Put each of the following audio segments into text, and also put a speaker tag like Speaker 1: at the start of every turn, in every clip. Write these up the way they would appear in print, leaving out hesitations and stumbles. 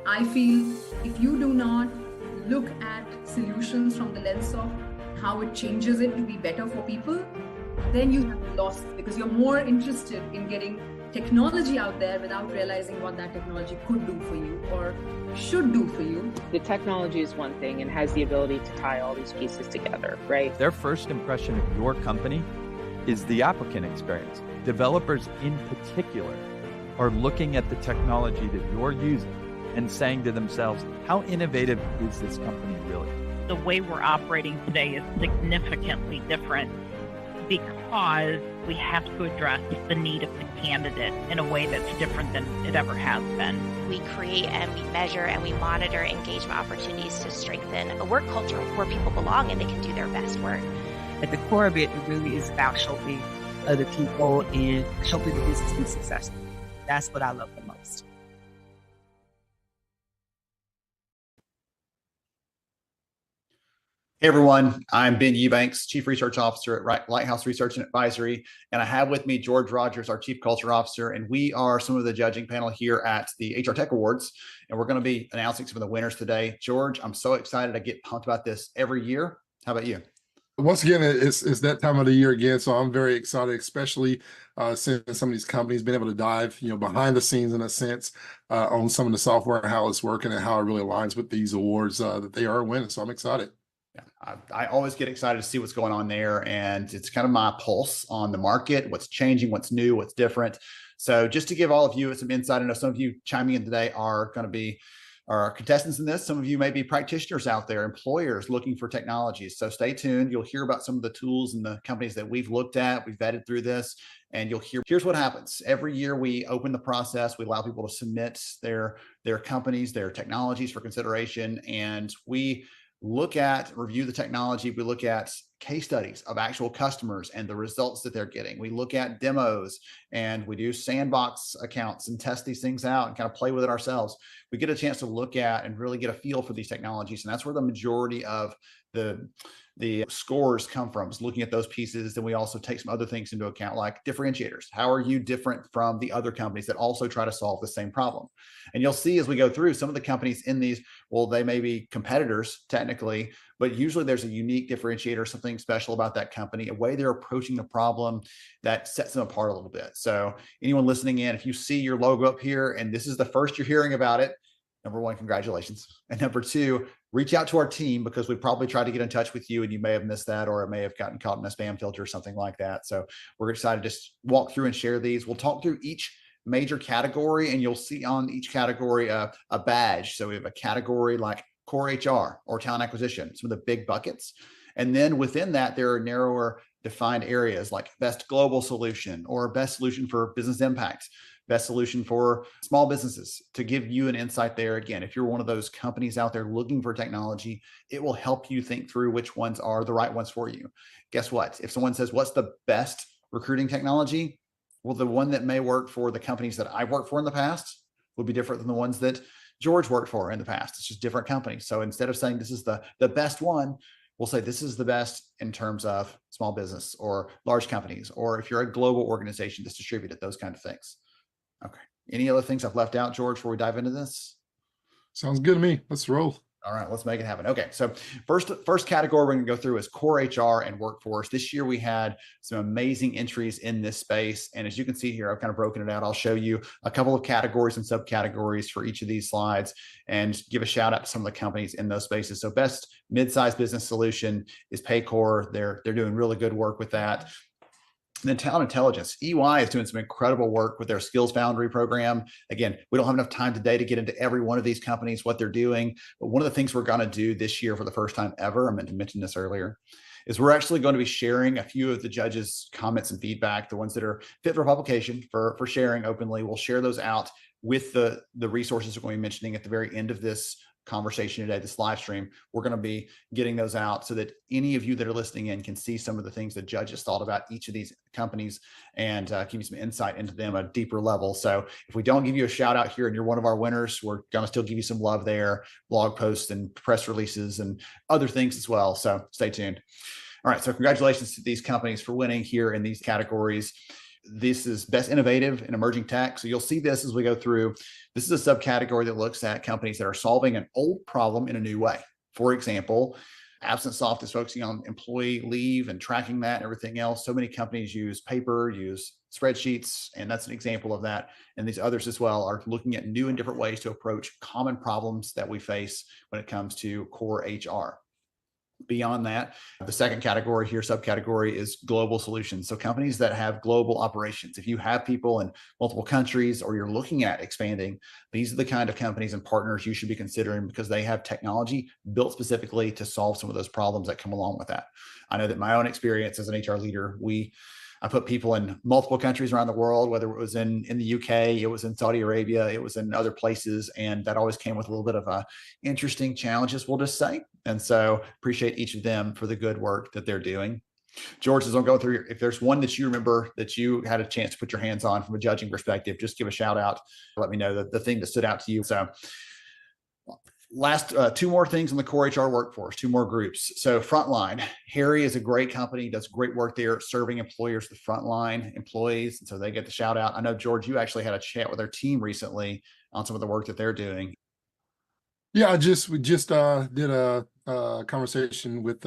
Speaker 1: I feel if you do not look at solutions from the lens of how it changes it to be better for people, then you have lost, because you're more interested in getting technology out there without realizing what that technology could do for you or should do for you.
Speaker 2: The technology is one thing and has the ability to tie all these pieces together, right?
Speaker 3: Their first impression of your company is the applicant experience. Developers in particular are looking at the technology that you're using and saying to themselves, how innovative is this company really?
Speaker 4: The way we're operating today is significantly different because we have to address the need of the candidate in a way that's different than it ever has been.
Speaker 5: We create and we measure and we monitor engagement opportunities to strengthen a work culture where people belong and they can do their best work.
Speaker 6: At the core of it, it really is about helping other people and helping the business be successful. That's what I love the most.
Speaker 7: Hey everyone, I'm Ben Eubanks, Chief Research Officer at Lighthouse Research and Advisory, and I have with me George Rogers, our Chief Culture Officer, and we are some of the judging panel here at the HR Tech Awards, and we're going to be announcing some of the winners today. George, I'm so excited. I get pumped about this every year. How about you?
Speaker 8: Once again, it's that time of the year again, so I'm very excited, especially seeing some of these companies being able to dive, behind the scenes in a sense on some of the software and how it's working and how it really aligns with these awards that they are winning. So I'm excited.
Speaker 7: Yeah, I always get excited to see what's going on there, and it's kind of my pulse on the market, what's changing, what's new, what's different. So just to give all of you some insight, I know some of you chiming in today are going to be our contestants in this. Some of you may be practitioners out there, employers looking for technologies. So stay tuned. You'll hear about some of the tools and the companies that we've looked at. We've vetted through this, and you'll here's what happens. Every year we open the process. We allow people to submit their companies, their technologies for consideration, and we review the technology. We look at case studies of actual customers and the results that they're getting. We look at demos and we do sandbox accounts and test these things out and kind of play with it ourselves. We get a chance to look at and really get a feel for these technologies. And that's where the majority of the scores come from, is looking at those pieces. Then we also take some other things into account, like differentiators. How are you different from the other companies that also try to solve the same problem? And you'll see as we go through, some of the companies in these, well, they may be competitors technically, but usually there's a unique differentiator, something special about that company, a way they're approaching the problem that sets them apart a little bit. So anyone listening in, if you see your logo up here and this is the first you're hearing about it, number one, congratulations. And number two, reach out to our team, because we probably tried to get in touch with you and you may have missed that, or it may have gotten caught in a spam filter or something like that. So we're excited to just walk through and share these. We'll talk through each major category, and you'll see on each category a badge. So we have a category like core HR or talent acquisition, some of the big buckets. And then within that, there are narrower defined areas like best global solution or best solution for business impact, best solution for small businesses, to give you an insight there. Again, if you're one of those companies out there looking for technology, it will help you think through which ones are the right ones for you. Guess what? If someone says, what's the best recruiting technology? Well, the one that may work for the companies that I've worked for in the past will be different than the ones that George worked for in the past. It's just different companies. So instead of saying this is the best one, we'll say this is the best in terms of small business or large companies, or if you're a global organization that's distributed, those kind of things. Okay. Any other things I've left out, George, before we dive into this?
Speaker 8: Sounds good to me. Let's roll.
Speaker 7: All right, let's make it happen. Okay, so first category we're going to go through is core HR and workforce. This year we had some amazing entries in this space, and as you can see here, I've kind of broken it out. I'll show you a couple of categories and subcategories for each of these slides, and give a shout out to some of the companies in those spaces. So best mid-sized business solution is Paycor. They're doing really good work with that. And then talent intelligence, EY is doing some incredible work with their Skills Foundry program. Again, we don't have enough time today to get into every one of these companies, what they're doing. But one of the things we're going to do this year for the first time ever, I meant to mention this earlier, is we're actually going to be sharing a few of the judges' comments and feedback, the ones that are fit for publication for sharing openly. We'll share those out with the resources we're going to be mentioning at the very end of this conversation today, this live stream. We're going to be getting those out so that any of you that are listening in can see some of the things that judges thought about each of these companies, and give you some insight into them at a deeper level. So if we don't give you a shout out here and you're one of our winners, we're going to still give you some love there, blog posts and press releases and other things as well. So stay tuned. All right. So congratulations to these companies for winning here in these categories. This is best innovative and emerging tech. So you'll see this as we go through. This is a subcategory that looks at companies that are solving an old problem in a new way. For example, AbsentSoft is focusing on employee leave and tracking that and everything else. So many companies use paper, use spreadsheets, and that's an example of that. And these others as well are looking at new and different ways to approach common problems that we face when it comes to core HR. Beyond that, the second category here, subcategory, is global solutions. So companies that have global operations. If you have people in multiple countries or you're looking at expanding, these are the kind of companies and partners you should be considering because they have technology built specifically to solve some of those problems that come along with that. I know that my own experience as an HR leader, I put people in multiple countries around the world, whether it was in the UK, it was in Saudi Arabia, it was in other places. And that always came with a little bit of interesting challenges, we'll just say. And so appreciate each of them for the good work that they're doing. George, as I'm going through, if there's one that you remember that you had a chance to put your hands on from a judging perspective, just give a shout out. Let me know the thing that stood out to you. So last two more things on the core HR workforce, two more groups. So frontline, Harry is a great company, does great work there serving employers, the frontline employees. And so they get the shout out. I know, George, you actually had a chat with their team recently on some of the work that they're doing.
Speaker 8: Yeah, we just did a conversation with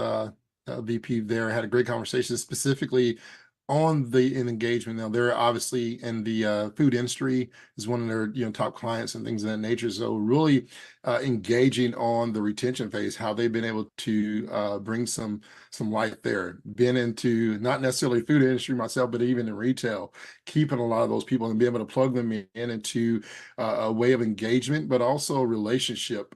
Speaker 8: VP there. I had a great conversation specifically on the engagement. Now they're obviously in the food industry is one of their top clients and things of that nature. So really engaging on the retention phase, how they've been able to bring some light there. Been into not necessarily food industry myself, but even in retail, keeping a lot of those people and being able to plug them in into a way of engagement, but also a relationship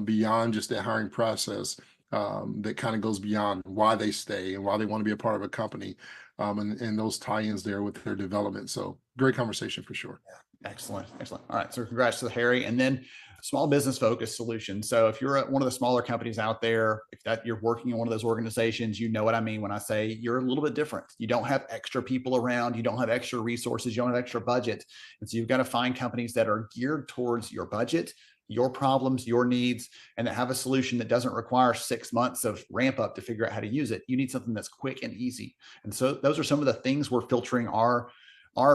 Speaker 8: beyond just the hiring process that kind of goes beyond why they stay and why they want to be a part of a company. And those tie-ins there with their development. So great conversation for sure.
Speaker 7: Yeah, excellent. All right. So congrats to Harry. And then small business focused solutions. So if you're at one of the smaller companies out there, if you're working in one of those organizations, you know what I mean when I say you're a little bit different. You don't have extra people around. You don't have extra resources. You don't have extra budget. And so you've got to find companies that are geared towards your budget, your problems, your needs, and that have a solution that doesn't require 6 months of ramp up to figure out how to use it. You need something that's quick and easy. And so those are some of the things we're filtering our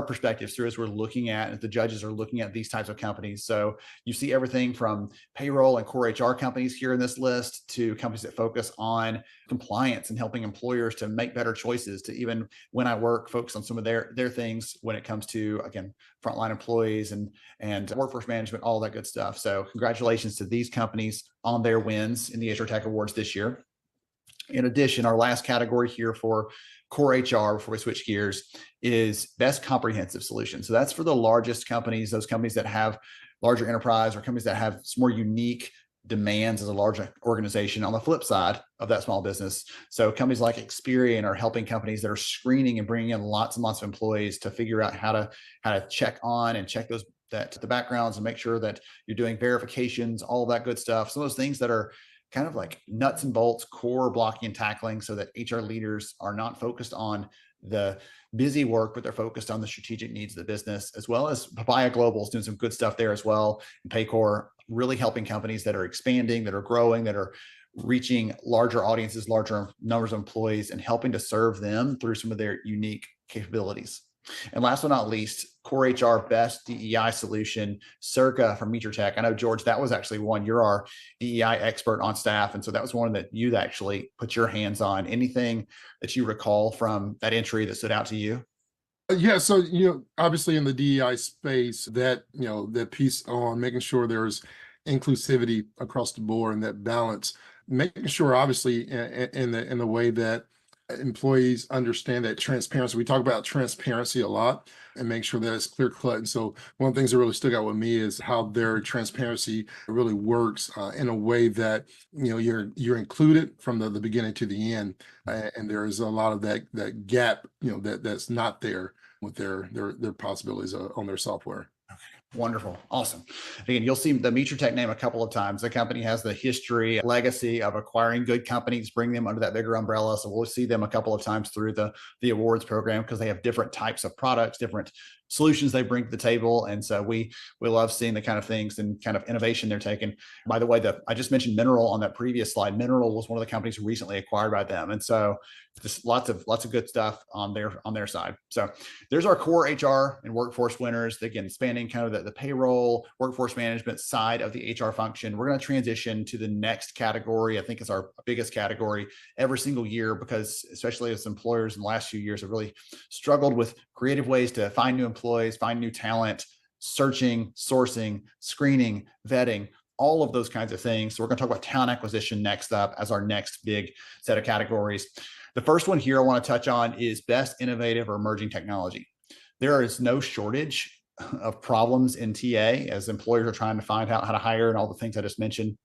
Speaker 7: perspectives through as we're looking at, as the judges are looking at these types of companies. So you see everything from payroll and core HR companies here in this list to companies that focus on compliance and helping employers to make better choices, to even when I work, focus on some of their things when it comes to, again, frontline employees and workforce management, all that good stuff. So congratulations to these companies on their wins in the HR Tech Awards this year. In addition, our last category here for core HR, before we switch gears, is best comprehensive solution. So that's for the largest companies, those companies that have larger enterprise or companies that have some more unique demands as a larger organization on the flip side of that small business. So companies like Experian are helping companies that are screening and bringing in lots and lots of employees to figure out how to check on and check the backgrounds and make sure that you're doing verifications, all that good stuff. Some of those things that are kind of like nuts and bolts, core blocking and tackling, so that HR leaders are not focused on the busy work, but they're focused on the strategic needs of the business, as well as Papaya Global is doing some good stuff there as well. And Paycor really helping companies that are expanding, that are growing, that are reaching larger audiences, larger numbers of employees, and helping to serve them through some of their unique capabilities. And last but not least, core HR best DEI solution, Circa from MeterTech. I know, George, that was actually one. You're our DEI expert on staff. And so that was one that you'd actually put your hands on. Anything that you recall from that entry that stood out to you?
Speaker 8: Yeah, so obviously in the DEI space, that that piece on making sure there's inclusivity across the board and that balance, making sure obviously in the way that employees understand that transparency. We talk about transparency a lot and make sure that it's clear cut. And so one of the things that really stuck out with me is how their transparency really works in a way that you're included from the beginning to the end, and there is a lot of that gap that's not there with their possibilities on their software.
Speaker 7: Wonderful. Awesome. Again, you'll see the MeterTech name a couple of times. The company has the history, legacy of acquiring good companies, bring them under that bigger umbrella. So we'll see them a couple of times through the awards program because they have different types of products, different solutions they bring to the table. And so we love seeing the kind of things and kind of innovation they're taking. By the way, I just mentioned Mineral on that previous slide. Mineral was one of the companies recently acquired by them. And so just lots of good stuff on their side. So there's our core HR and workforce winners. Again, spanning kind of the payroll, workforce management side of the HR function. We're going to transition to the next category. I think it's our biggest category every single year, because especially as employers in the last few years have really struggled with creative ways to find new employees, find new talent, searching, sourcing, screening, vetting, all of those kinds of things. So we're going to talk about talent acquisition next up as our next big set of categories. The first one here I want to touch on is best innovative or emerging technology. There is no shortage of problems in TA as employers are trying to find out how to hire and all the things I just mentioned.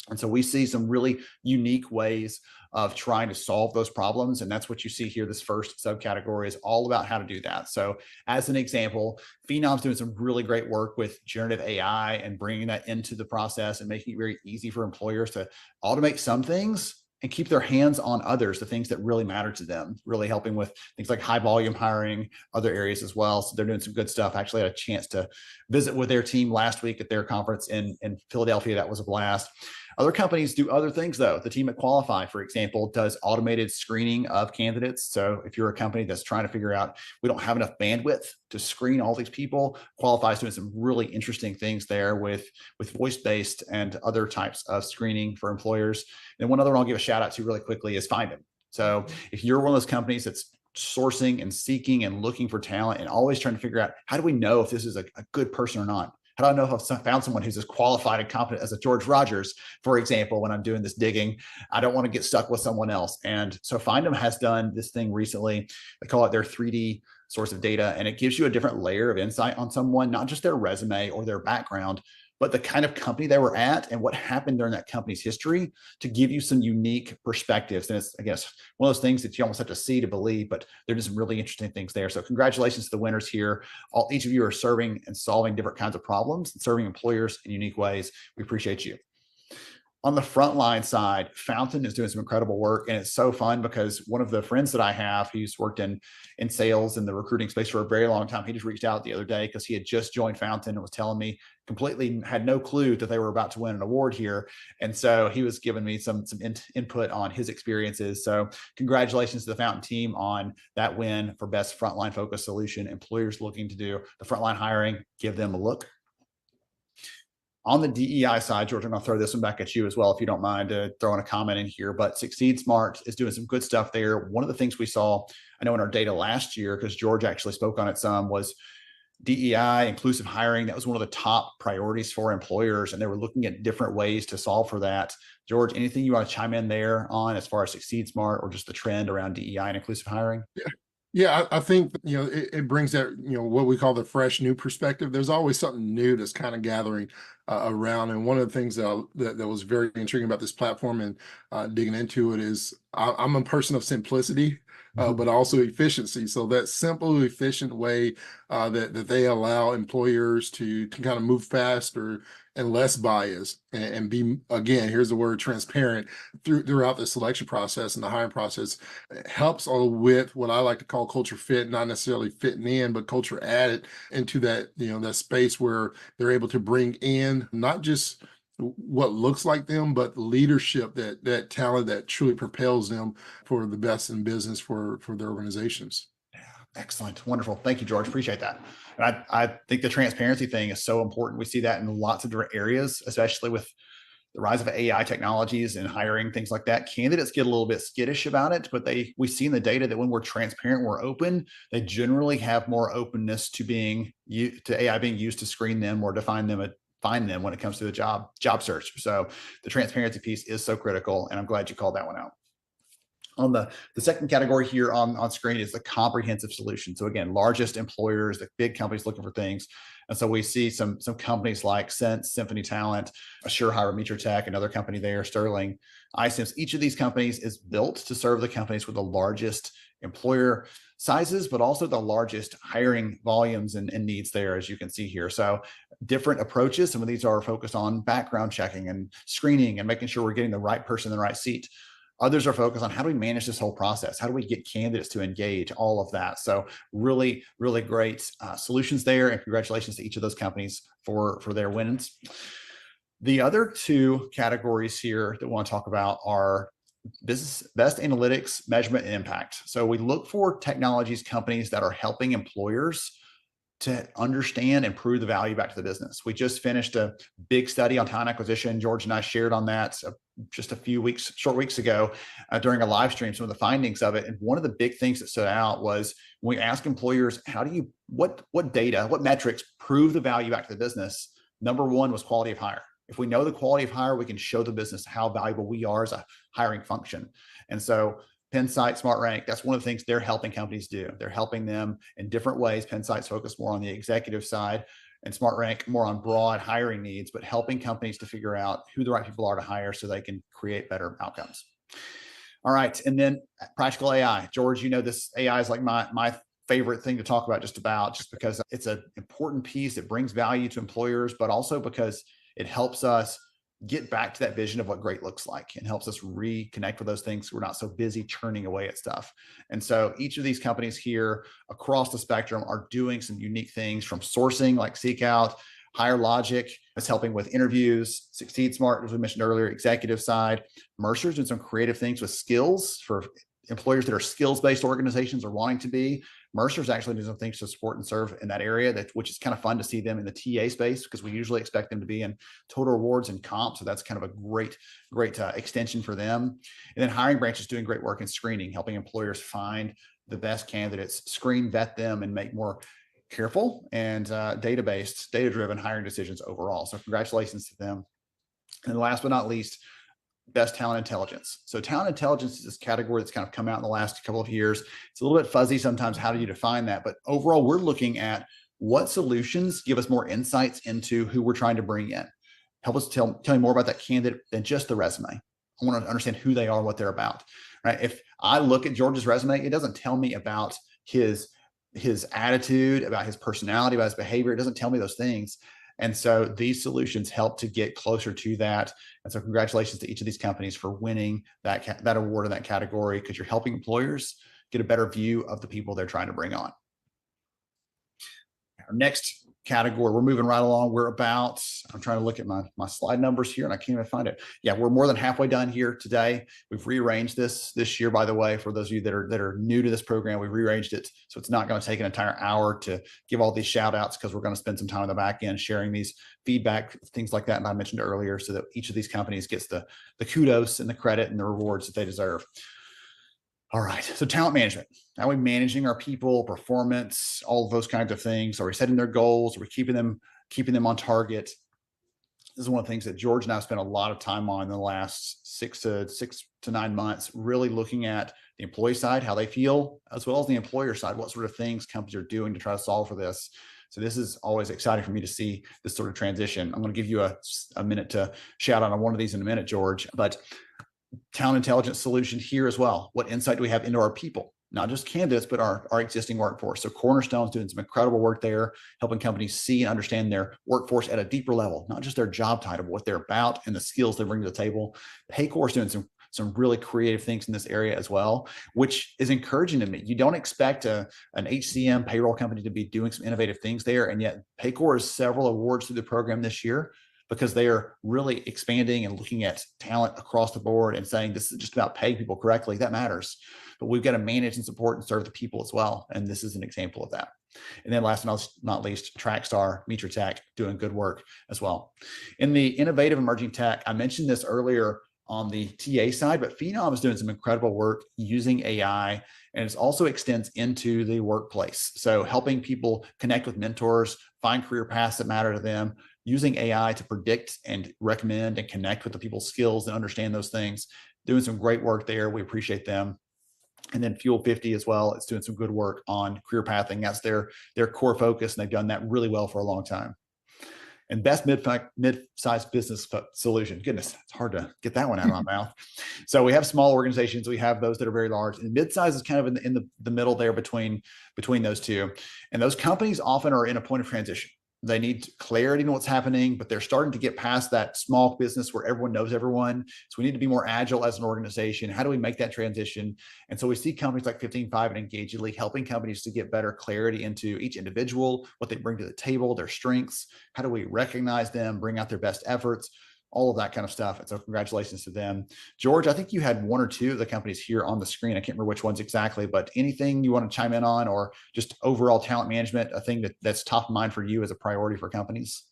Speaker 7: And so we see some really unique ways of trying to solve those problems. And that's what you see here. This first subcategory is all about how to do that. So as an example, Phenom's doing some really great work with generative AI and bringing that into the process and making it very easy for employers to automate some things and keep their hands on others, the things that really matter to them, really helping with things like high volume hiring, other areas as well. So they're doing some good stuff. I actually had a chance to visit with their team last week at their conference in Philadelphia. That was a blast. Other companies do other things though. The team at Qualify, for example, does automated screening of candidates. So if you're a company that's trying to figure out, we don't have enough bandwidth to screen all these people, Qualify is doing some really interesting things there with voice-based and other types of screening for employers. And one other one I'll give a shout out to really quickly is Find Them. So if you're one of those companies that's sourcing and seeking and looking for talent and always trying to figure out, how do we know if this is a good person or not? How do I know if I've found someone who's as qualified and competent as a George Rogers, for example, when I'm doing this digging? I don't want to get stuck with someone else. And so Find Them has done this thing recently. They call it their 3D source of data, and it gives you a different layer of insight on someone, not just their resume or their background, but the kind of company they were at and what happened during that company's history to give you some unique perspectives. And it's, I guess, one of those things that you almost have to see to believe, but there are just some really interesting things there. So congratulations to the winners here. Each of you are serving and solving different kinds of problems and serving employers in unique ways. We appreciate you. On the frontline side, Fountain is doing some incredible work, and it's so fun because one of the friends that I have, who's worked in sales in the recruiting space for a very long time, he just reached out the other day because he had just joined Fountain and was telling me completely had no clue that they were about to win an award here. And so he was giving me some input on his experiences. So congratulations to the Fountain team on that win for best frontline focused solution. Employers looking to do the frontline hiring, give them a look. On the DEI side, George, I'm going to throw this one back at you as well, if you don't mind throwing a comment in here. But Succeed Smart is doing some good stuff there. One of the things we saw, I know in our data last year, because George actually spoke on it some, was DEI, inclusive hiring. That was one of the top priorities for employers, and they were looking at different ways to solve for that. George, anything you want to chime in there on as far as Succeed Smart or just the trend around DEI and inclusive hiring?
Speaker 8: Yeah, I think, it brings that, what we call the fresh new perspective. There's always something new that's kind of gathering around. And one of the things that was very intriguing about this platform and digging into it is I'm a person of simplicity, but also efficiency. So that simple, efficient way that they allow employers to kind of move faster and less biased and be, again, here's the word, transparent throughout the selection process and the hiring process, helps with what I like to call culture fit, not necessarily fitting in, but culture added into that, that space where they're able to bring in not just what looks like them, but leadership, that talent that truly propels them for the best in business for their organizations.
Speaker 7: Excellent. Wonderful. Thank you, George. Appreciate that. And I think the transparency thing is so important. We see that in lots of different areas, especially with the rise of AI technologies and hiring, things like that. Candidates get a little bit skittish about it, but we see in the data that when we're transparent, we're open, they generally have more openness to AI being used to screen them or to find them when it comes to the job search. So the transparency piece is so critical, and I'm glad you called that one out. On the second category here on screen is the comprehensive solution. So again, largest employers, the big companies looking for things. And so we see some companies like Sense, Symphony Talent, AssureHire, Tech, another company there, Sterling, iCIMS. Each of these companies is built to serve the companies with the largest employer sizes, but also the largest hiring volumes and needs there, as you can see here. So different approaches. Some of these are focused on background checking and screening and making sure we're getting the right person in the right seat. Others are focused on how do we manage this whole process? How do we get candidates to engage? All of that. So really, really great solutions there. And congratulations to each of those companies for their wins. The other two categories here that we want to talk about are business best analytics, measurement, and impact. So we look for technologies companies that are helping employers to understand and prove the value back to the business. We just finished a big study on talent acquisition. George and I shared on that just a few short weeks ago during a live stream, some of the findings of it. And one of the big things that stood out was when we asked employers, what data, what metrics prove the value back to the business? Number one was quality of hire. If we know the quality of hire, we can show the business how valuable we are as a hiring function. And so Pensight, SmartRank, that's one of the things they're helping companies do. They're helping them in different ways. Pensight's focused more on the executive side and SmartRank more on broad hiring needs, but helping companies to figure out who the right people are to hire so they can create better outcomes. All right. And then practical AI. George, you know, this AI is like my favorite thing to talk about just because it's an important piece. It brings value to employers, but also because it helps us get back to that vision of what great looks like and helps us reconnect with those things. So we're not so busy churning away at stuff. And so each of these companies here across the spectrum are doing some unique things, from sourcing like Seekout. Hire Logic is helping with interviews. Succeed Smart, as we mentioned earlier, executive side. Mercer's doing some creative things with skills for employers that are skills-based organizations or wanting to be. Mercer's actually doing some things to support and serve in that area, which is kind of fun to see them in the TA space, because we usually expect them to be in total rewards and comp. So that's kind of a great extension for them. And then Hiring Branch is doing great work in screening, helping employers find the best candidates, screen, vet them, and make more careful and data-based, data-driven hiring decisions overall. So congratulations to them. And last but not least, best talent intelligence. So talent intelligence is this category that's kind of come out in the last couple of years. It's a little bit fuzzy sometimes. How do you define that? But overall, we're looking at what solutions give us more insights into who we're trying to bring in. Help us tell me more about that candidate than just the resume. I want to understand who they are, what they're about. Right? If I look at George's resume, it doesn't tell me about his attitude, about his personality, about his behavior. It doesn't tell me those things. And so these solutions help to get closer to that. And so congratulations to each of these companies for winning that award in that category, because you're helping employers get a better view of the people they're trying to bring on. Our next category, we're moving right along. I'm trying to look at my slide numbers here and I can't even find it. Yeah, we're more than halfway done here today. We've rearranged this year, by the way, for those of you that are new to this program. We've rearranged it so it's not going to take an entire hour to give all these shout outs, because we're going to spend some time on the back end sharing these feedback, things like that. And I mentioned earlier, so that each of these companies gets the kudos and the credit and the rewards that they deserve. All right, so talent management. How are we managing our people, performance, all of those kinds of things? Are we setting their goals? Are we keeping them on target? This is one of the things that George and I have spent a lot of time on in the last 6 to 9 months, really looking at the employee side, how they feel, as well as the employer side, what sort of things companies are doing to try to solve for this. So this is always exciting for me to see this sort of transition. I'm going to give you a minute to shout out on one of these in a minute, George, but talent intelligence solution here as well. What insight do we have into our people? Not just candidates, but our existing workforce. So Cornerstone's doing some incredible work there, helping companies see and understand their workforce at a deeper level, not just their job title, but what they're about and the skills they bring to the table. Paycor's doing some really creative things in this area as well, which is encouraging to me. You don't expect an HCM payroll company to be doing some innovative things there, and yet Paycor has several awards through the program this year, because they are really expanding and looking at talent across the board and saying this is just about paying people correctly. That matters, but we've got to manage and support and serve the people as well. And this is an example of that. And then last but not least, Trackstar, Meet Your Tech, doing good work as well. In the innovative emerging tech, I mentioned this earlier on the TA side, but Phenom is doing some incredible work using AI, and it also extends into the workplace. So helping people connect with mentors, find career paths that matter to them, using AI to predict and recommend and connect with the people's skills and understand those things. Doing some great work there. We appreciate them. And then Fuel 50 as well. It's doing some good work on career pathing. That's their core focus, and they've done that really well for a long time. And best mid-sized business solution. Goodness, it's hard to get that one out of my mouth. So we have small organizations. We have those that are very large, and mid-size is kind of in the middle there between those two. And those companies often are in a point of transition. They need clarity in what's happening, but they're starting to get past that small business where everyone knows everyone. So we need to be more agile as an organization. How do we make that transition? And so we see companies like 15Five and Engagedly helping companies to get better clarity into each individual, what they bring to the table, their strengths. How do we recognize them, bring out their best efforts, all of that kind of stuff. And so congratulations to them. George, I think you had one or two of the companies here on the screen. I can't remember which ones exactly, but anything you want to chime in on, or just overall talent management, a thing that's top of mind for you as a priority for companies?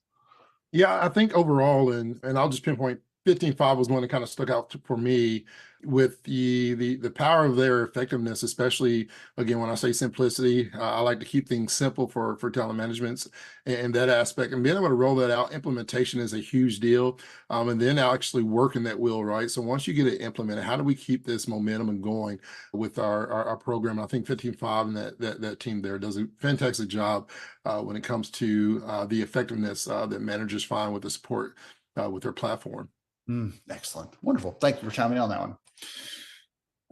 Speaker 8: Yeah, I think overall, and I'll just pinpoint 15Five was one that kind of stuck out for me with the power of their effectiveness, especially again when I say simplicity. I like to keep things simple for talent management and that aspect, and being able to roll that out. Implementation is a huge deal, and then actually working that wheel, right? So once you get it implemented, how do we keep this momentum and going with our program? And I think 15Five and that team there does a fantastic job when it comes to the effectiveness that managers find with the support with their platform.
Speaker 7: Excellent. Wonderful. Thank you for chiming in on that one.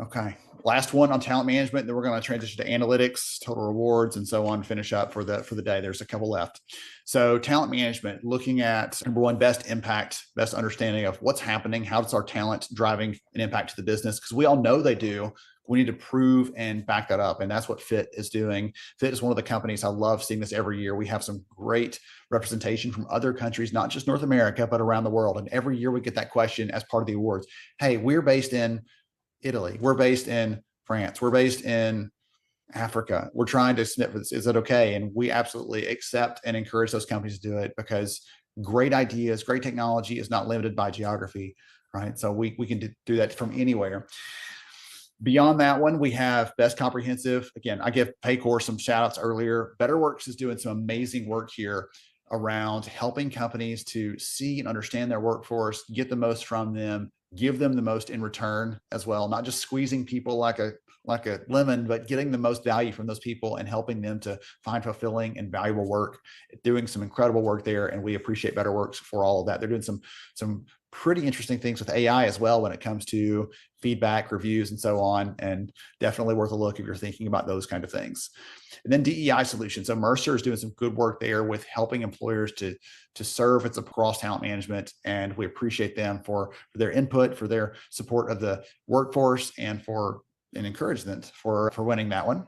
Speaker 7: Okay. Last one on talent management. Then we're going to transition to analytics, total rewards, and so on. Finish up for the day. There's a couple left. So talent management, looking at number one, best impact, best understanding of what's happening. How does our talent driving an impact to the business? Because we all know they do. We need to prove and back that up. And that's what Fit is doing. Fit is one of the companies. I love seeing this every year. We have some great representation from other countries, not just North America, but around the world. And every year we get that question as part of the awards. Hey, we're based in Italy. We're based in France. We're based in Africa. We're trying to submit for this. Is it okay? And we absolutely accept and encourage those companies to do it, because great ideas, great technology is not limited by geography, right? So we can do that from anywhere. Beyond that one, we have best comprehensive. Again, I give Paycor some shout outs earlier. BetterWorks is doing some amazing work here around helping companies to see and understand their workforce, get the most from them, give them the most in return as well, not just squeezing people like a lemon, but getting the most value from those people and helping them to find fulfilling and valuable work, doing some incredible work there. And we appreciate BetterWorks for all of that. They're doing some pretty interesting things with AI as well when it comes to feedback, reviews, and so on, and definitely worth a look if you're thinking about those kind of things. And then DEI solutions. So Mercer is doing some good work there with helping employers to serve its across talent management, and we appreciate them for their input, for their support of the workforce, and for an encouragement for winning that one.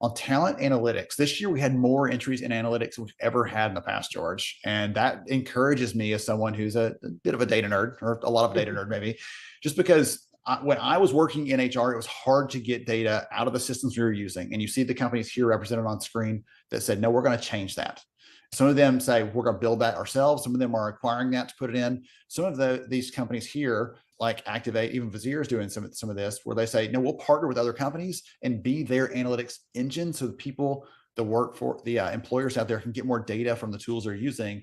Speaker 7: On talent analytics, this year we had more entries in analytics than we've ever had in the past, George. And that encourages me as someone who's a bit of a data nerd, or a lot of a data nerd maybe, just because when I was working in HR, it was hard to get data out of the systems we were using. And you see the companies here represented on screen that said, no, we're going to change that. Some of them say we're going to build that ourselves. Some of them are acquiring that to put it in. Some of these companies here, like Activate, even Vizier is doing some of this, where they say, no, we'll partner with other companies and be their analytics engine, so the people, the employers out there can get more data from the tools they're using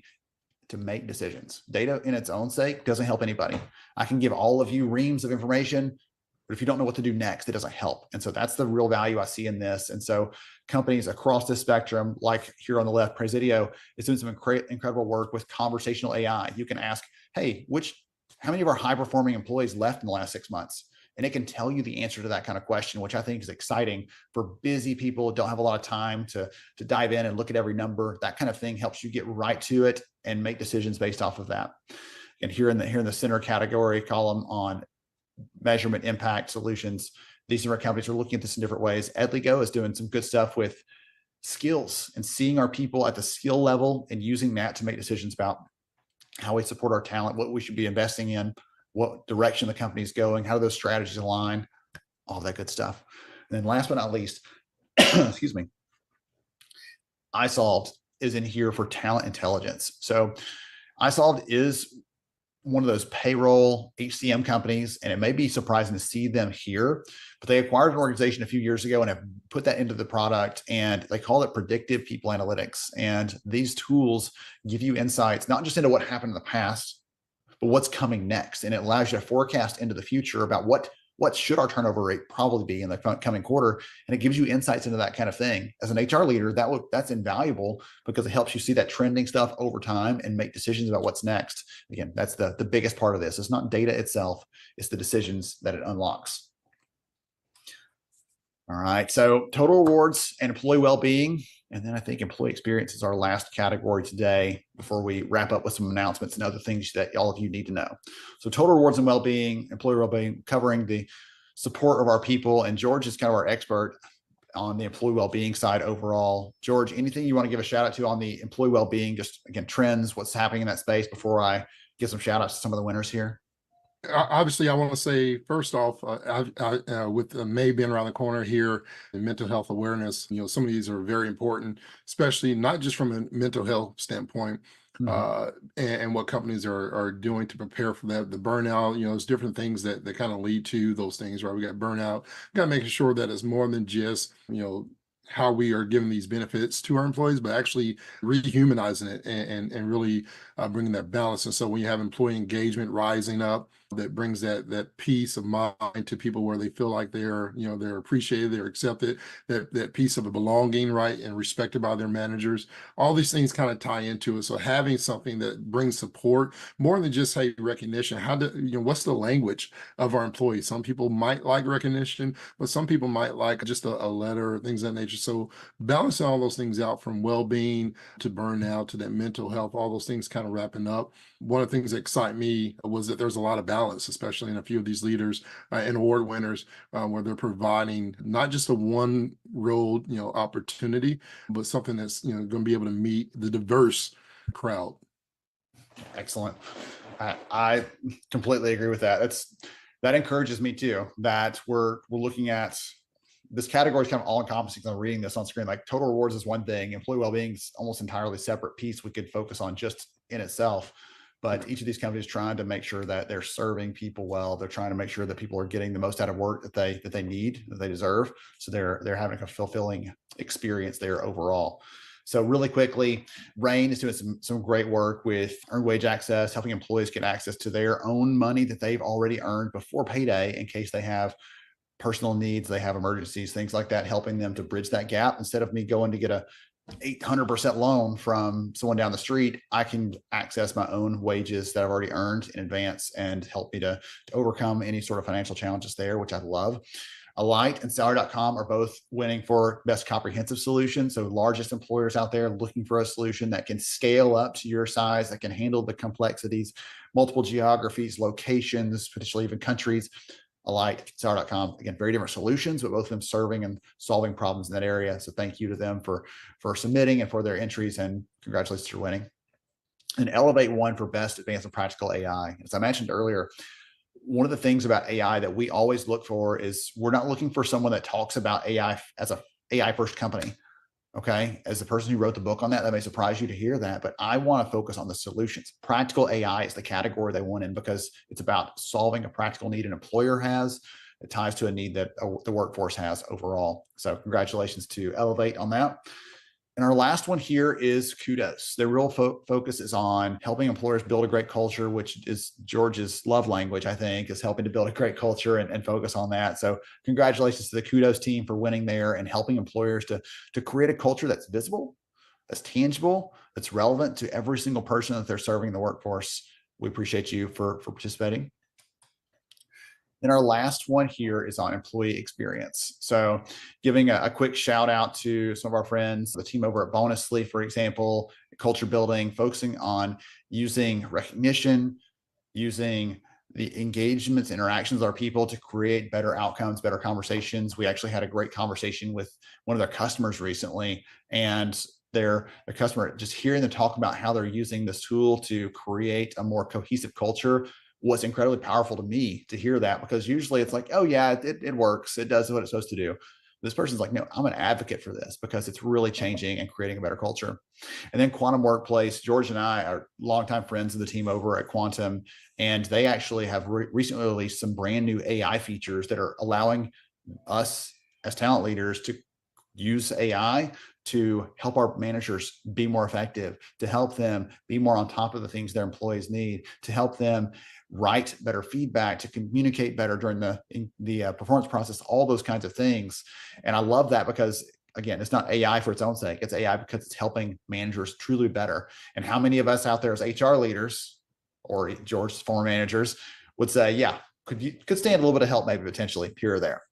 Speaker 7: to make decisions. Data in its own sake doesn't help anybody. I can give all of you reams of information, but if you don't know what to do next, it doesn't help. And so that's the real value I see in this. And so companies across this spectrum, like here on the left, Presidio, is doing some incredible work with conversational AI. You can ask, hey, how many of our high performing employees left in the last 6 months? And it can tell you the answer to that kind of question, which I think is exciting for busy people who don't have a lot of time to dive in and look at every number. That kind of thing helps you get right to it and make decisions based off of that. And here in the center category column on measurement impact solutions, these different companies are looking at this in different ways. Edligo is doing some good stuff with skills and seeing our people at the skill level and using that to make decisions about how we support our talent, what we should be investing in, what direction the company is going, how do those strategies align, all that good stuff. And then last but not least, excuse me, iSolved is in here for talent intelligence. So iSolved is one of those payroll HCM companies, and it may be surprising to see them here, but they acquired an organization a few years ago and have put that into the product, and they call it predictive people analytics. And these tools give you insights, not just into what happened in the past, but what's coming next. And it allows you to forecast into the future about what should our turnover rate probably be in the coming quarter. And it gives you insights into that kind of thing. As an HR leader, that's invaluable, because it helps you see that trending stuff over time and make decisions about what's next. Again, that's the biggest part of this. It's not data itself, it's the decisions that it unlocks. All right. So total rewards and employee well-being. And then I think employee experience is our last category today before we wrap up with some announcements and other things that all of you need to know. So total rewards and well-being, employee well-being, covering the support of our people. And George is kind of our expert on the employee well-being side overall. George, anything you want to give a shout out to on the employee well-being, just again, trends, what's happening in that space before I give some shout outs to some of the winners here?
Speaker 8: Obviously, I want to say first off, with May being around the corner here, and mental health awareness, some of these are very important, especially not just from a mental health standpoint, and what companies are doing to prepare for that. The burnout, there's different things that kind of lead to those things, right? We got burnout, got making sure that it's more than just, how we are giving these benefits to our employees, but actually rehumanizing it and really bringing that balance. And so when you have employee engagement rising up, that brings that peace of mind to people where they feel like they're appreciated, they're accepted, that piece of a belonging, right, and respected by their managers. All these things kind of tie into it. So having something that brings support more than just recognition. What's the language of our employees? Some people might like recognition, but some people might like just a letter, things of that nature. So balancing all those things out, from well-being to burnout to that mental health, all those things kind of wrapping up. One of the things that excite me was that there's a lot of balance, especially in a few of these leaders and award winners, where they're providing not just a one road, opportunity, but something that's, going to be able to meet the diverse crowd.
Speaker 7: Excellent. I completely agree with that. That encourages me too, that we're looking at this category is kind of all encompassing. I'm reading this on screen. Like total rewards is one thing, employee well-being is almost entirely separate piece we could focus on just in itself. But each of these companies trying to make sure that they're serving people well. They're trying to make sure that people are getting the most out of work that they need, that they deserve. So they're having a fulfilling experience there overall. So really quickly, Rain is doing some great work with earned wage access, helping employees get access to their own money that they've already earned before payday in case they have personal needs, they have emergencies, things like that, helping them to bridge that gap. Instead of me going to get a 800% loan from someone down the street, I can access my own wages that I've already earned in advance and help me to overcome any sort of financial challenges there, which I love. Alight and Salary.com are both winning for best comprehensive solution. So largest employers out there looking for a solution that can scale up to your size, that can handle the complexities, multiple geographies, locations, potentially even countries. Alight, Salary.com, again, very different solutions, but both of them serving and solving problems in that area. So thank you to them for submitting and for their entries, and congratulations for winning. And Elevate won for best advanced and practical AI. As I mentioned earlier, one of the things about AI that we always look for is we're not looking for someone that talks about AI as a AI first company. Okay. As the person who wrote the book on that may surprise you to hear that, but I want to focus on the solutions. Practical AI is the category they won in because it's about solving a practical need an employer has. It ties to a need that the workforce has overall. So congratulations to Elevate on that. And our last one here is kudos. The real focus is on helping employers build a great culture, which is George's love language, I think, is helping to build a great culture and focus on that. So congratulations to the kudos team for winning there and helping employers to create a culture that's visible, that's tangible, that's relevant to every single person that they're serving in the workforce. We appreciate you for participating. And our last one here is on employee experience. So giving a quick shout out to some of our friends, the team over at Bonusly, for example, culture building, focusing on using recognition, using the engagements, interactions of our people to create better outcomes, better conversations. We actually had a great conversation with one of their customers recently, and their customer, just hearing them talk about how they're using this tool to create a more cohesive culture was incredibly powerful to me to hear that, because usually it's like, oh yeah, it works. It does what it's supposed to do. This person's like, no, I'm an advocate for this because it's really changing and creating a better culture. And then Quantum Workplace, George and I are longtime friends of the team over at Quantum, and they actually have recently released some brand new AI features that are allowing us as talent leaders to use AI to help our managers be more effective, to help them be more on top of the things their employees need, to help them write better feedback, to communicate better during the performance process, all those kinds of things. And I love that because, again, it's not AI for its own sake. It's AI because it's helping managers truly better. And how many of us out there as HR leaders or George's former managers would say, yeah, could stand a little bit of help, maybe potentially here or there.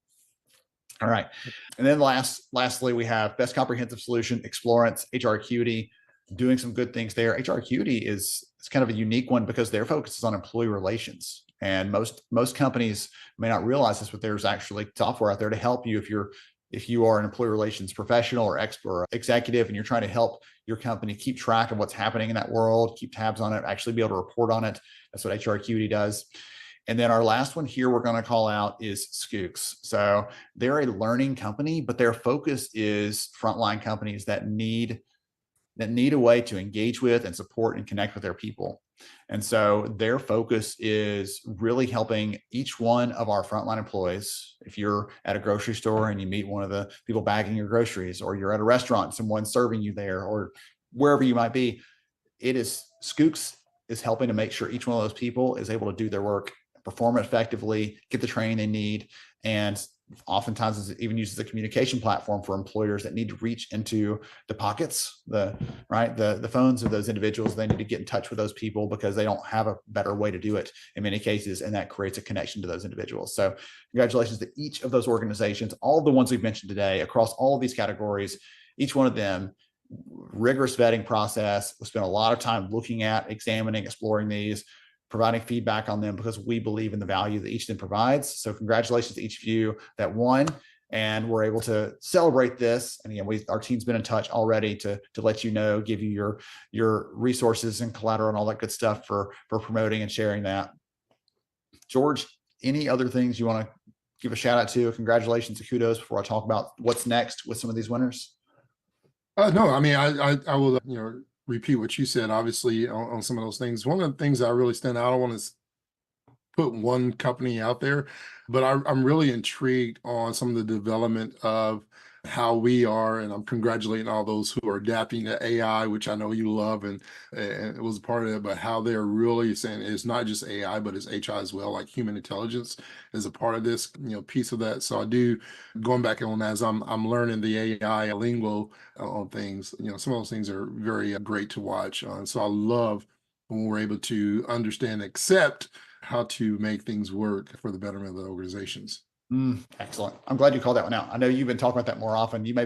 Speaker 7: All right. And then lastly, we have Best Comprehensive Solution, Explorance, HR Acuity, doing some good things there. HR Acuity is kind of a unique one because their focus is on employee relations. And most companies may not realize this, but there's actually software out there to help you if you are an employee relations professional or expert or executive, and you're trying to help your company keep track of what's happening in that world, keep tabs on it, actually be able to report on it. That's what HR Acuity does. And then our last one here we're going to call out is Skooks. So they're a learning company, but their focus is frontline companies that need a way to engage with and support and connect with their people. And so their focus is really helping each one of our frontline employees. If you're at a grocery store and you meet one of the people bagging your groceries, or you're at a restaurant, someone serving you there, or wherever you might be, Skooks is helping to make sure each one of those people is able to do their work, perform effectively, get the training they need, and oftentimes it even uses a communication platform for employers that need to reach into the pockets, the phones of those individuals. They need to get in touch with those people because they don't have a better way to do it in many cases, and that creates a connection to those individuals. So congratulations to each of those organizations, all of the ones we've mentioned today across all of these categories, each one of them. Rigorous vetting process. We spent a lot of time looking at, examining, exploring these, providing feedback on them because we believe in the value that each of them provides. So congratulations to each of you that won, and we're able to celebrate this. And again, our team's been in touch already to let you know, give you your resources and collateral and all that good stuff for promoting and sharing that. George, any other things you want to give a shout out to, congratulations, and kudos before I talk about what's next with some of these winners?
Speaker 8: No, I mean, I will, repeat what you said, obviously, on some of those things. One of the things that really stand out, I don't want to put one company out there, but I'm really intrigued on some of the development of how we are, and I'm congratulating all those who are adapting to AI, which I know you love, and it was a part of it, but how they're really saying it's not just AI, but it's HI as well, like human intelligence is a part of this, piece of that. So I do, going back on as I'm learning the AI lingo on things, some of those things are very great to watch. So I love when we're able to understand, accept how to make things work for the betterment of the organizations.
Speaker 7: Excellent. I'm glad you called that one out. I know you've been talking about that more often. You're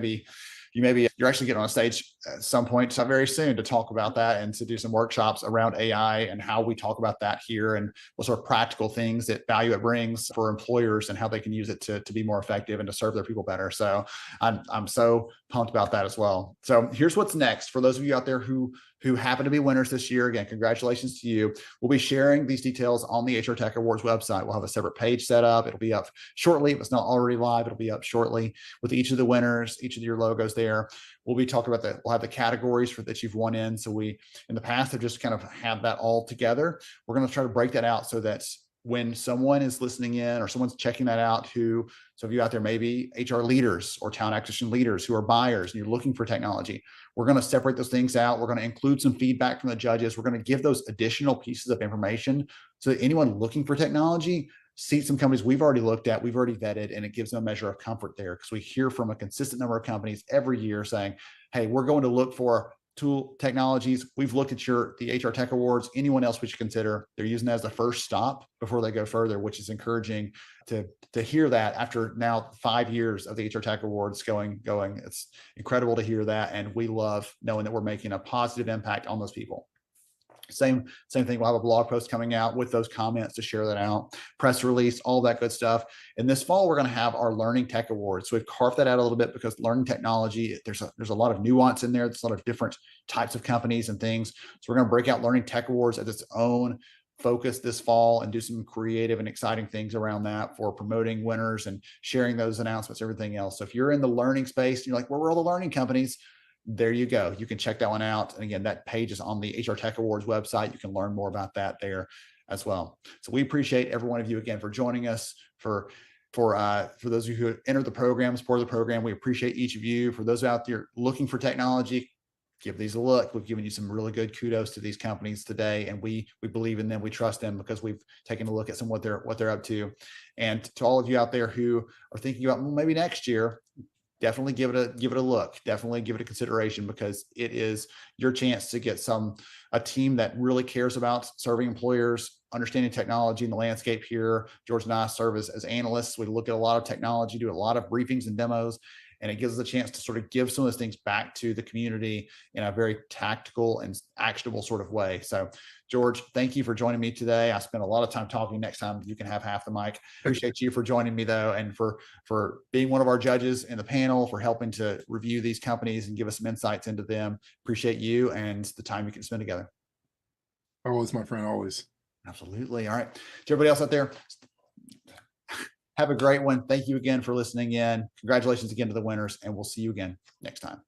Speaker 7: actually getting on a stage at some point very soon to talk about that and to do some workshops around AI and how we talk about that here and what sort of practical things that value it brings for employers and how they can use it to be more effective and to serve their people better. So I'm so pumped about that as well. So here's what's next for those of you out there who happen to be winners this year. Again, congratulations to you. We'll be sharing these details on the HR Tech Awards website. We'll have a separate page set up. It'll be up shortly. If it's not already live, it'll be up shortly with each of the winners, each of your logos there. We'll be talking about we'll have the categories that you've won in. So we, in the past, have just kind of had that all together. We're going to try to break that out so that when someone is listening in or someone's checking that out, some of you out there may be HR leaders or talent acquisition leaders who are buyers and you're looking for technology. We're going to separate those things out. We're going to include some feedback from the judges. We're going to give those additional pieces of information so that anyone looking for technology sees some companies we've already looked at, we've already vetted, and it gives them a measure of comfort there because we hear from a consistent number of companies every year saying, hey, we're going to look for tool technologies. We've looked at the HR Tech Awards. Anyone else we should consider? They're using that as the first stop before they go further, which is encouraging to hear that after now 5 years of the HR Tech Awards going. It's incredible to hear that, and we love knowing that we're making a positive impact on those people. Same thing. We'll have a blog post coming out with those comments to share that out, press release, all that good stuff. And this fall, we're going to have our Learning Tech Awards. So we've carved that out a little bit because learning technology, there's a lot of nuance in there. There's a lot of different types of companies and things. So we're going to break out Learning Tech Awards as its own focus this fall and do some creative and exciting things around that for promoting winners and sharing those announcements, everything else. So if you're in the learning space and you're like, where were all the learning companies? There you go. You can check that one out. And again, that page is on the HR Tech Awards website. You can learn more about that there as well. So we appreciate every one of you again for joining us. For those of you who entered the program, support the program, we appreciate each of you. For those out there looking for technology, give these a look. We've given you some really good kudos to these companies today, and we believe in them. We trust them because we've taken a look at what they're up to. And to all of you out there who are thinking about maybe next year, definitely give it a look. Definitely give it a consideration because it is your chance to get a team that really cares about serving employers, understanding technology and the landscape here. George and I serve as analysts. We look at a lot of technology, do a lot of briefings and demos, and it gives us a chance to sort of give some of those things back to the community in a very tactical and actionable sort of way. So George, thank you for joining me today. I spent a lot of time talking. Next time you can have half the mic. Appreciate you for joining me though, and for being one of our judges in the panel, for helping to review these companies and give us some insights into them. Appreciate you and the time you can spend together.
Speaker 8: Always, my friend, always.
Speaker 7: Absolutely. All right. To everybody else out there, have a great one. Thank you again for listening in. Congratulations again to the winners, and we'll see you again next time.